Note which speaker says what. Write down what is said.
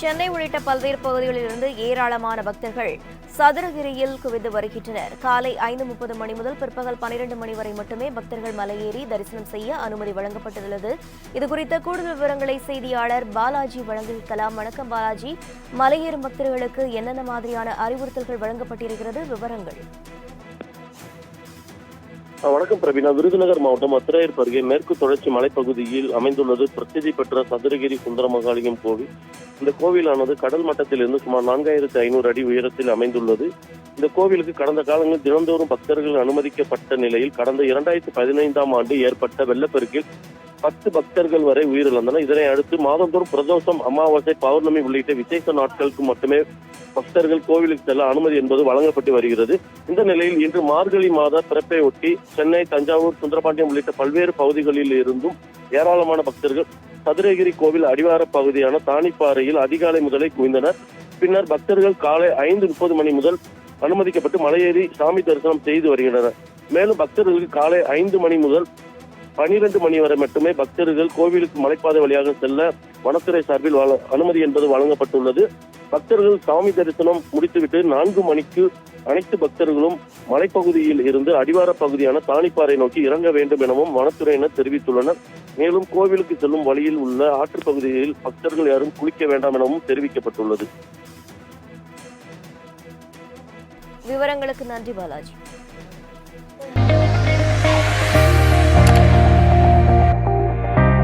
Speaker 1: சென்னை உள்ளிட்ட பல்வேறு பகுதிகளிலிருந்து ஏராளமான பக்தர்கள் சதுரகிரியில் குவிந்து வருகின்றனர். காலை 5:30 மணி முதல் பிற்பகல் 12 மணி வரை மட்டுமே பக்தர்கள் மலையேறி தரிசனம் செய்ய அனுமதி வழங்கப்பட்டுள்ளது. இதுகுறித்த கூடுதல் விவரங்களை செய்தியாளர் பாலாஜி வழங்கிக்கலாம். வணக்கம் பாலாஜி, மலையேறும் பக்தர்களுக்கு என்னென்ன மாதிரியான அறிவுறுத்தல்கள் வழங்கப்பட்டிருக்கிறது? விவரங்கள்.
Speaker 2: வணக்கம் பிரவீனா. விருதுநகர் மாவட்டம் அத்திராயர் அருகே மேற்கு தொடர்ச்சி மலைப்பகுதியில் அமைந்துள்ளது பிரசித்தி பெற்ற சதுரகிரி சுந்தரமகாளியம் கோவில். இந்த கோவிலானது கடல் மட்டத்திலிருந்து சுமார் 4500 அடி உயரத்தில் அமைந்துள்ளது. இந்த கோவிலுக்கு கடந்த காலங்களில் தினந்தோறும் பக்தர்கள் அனுமதிக்கப்பட்ட நிலையில் கடந்த 2015ஆம் ஆண்டு ஏற்பட்ட வெள்ளப்பெருக்கில் 10 பக்தர்கள் வரை உயிரிழந்தனர். இதனை அடுத்து மாதந்தோறும் பிரதோஷம், அமாவாசை, பௌர்ணமி உள்ளிட்ட விசேஷ நாட்களுக்கு மட்டுமே பக்தர்கள் கோவிலுக்கு செல்ல அனுமதி என்பது வழங்கப்பட்டு வருகிறது. இந்த நிலையில் இன்று மார்கழி மாத பிறப்பை ஒட்டி சென்னை, தஞ்சாவூர், சுந்தரபாண்டியம் உள்ளிட்ட பல்வேறு பகுதிகளில் இருந்தும் ஏராளமான பக்தர்கள் சதுரகிரி கோவில் அடிவார பகுதியான தானிப்பாறையில் அதிகாலை முதலே குவிந்தனர். பின்னர் பக்தர்கள் காலை 5:30 மணி முதல் அனுமதிக்கப்பட்டு மலையேறி சாமி தரிசனம் செய்து வருகின்றனர். மேலும் பக்தர்களுக்கு காலை 5 மணி முதல் 12 மணி வரை மட்டுமே பக்தர்கள் கோவிலுக்கு மலைப்பாதை வழியாக செல்ல வனத்துறை சார்பில் அனுமதி என்பது வழங்கப்பட்டுள்ளது. பக்தர்கள் சாமி தரிசனம் முடித்துவிட்டு 4 மணிக்கு அனைத்து பக்தர்களும் மலைப்பகுதியில் இருந்து அடிவார பகுதியான தானிப்பாறை நோக்கி இறங்க வேண்டும் எனவும் வனத்துறையினர் தெரிவித்துள்ளனர். மேலும் கோவிலுக்கு செல்லும் வழியில் உள்ள ஆற்று பகுதியில் பக்தர்கள் யாரும் குளிக்க வேண்டாம் எனவும் தெரிவிக்கப்பட்டுள்ளது.
Speaker 1: விவரங்களுக்கு நன்றி பாலாஜி.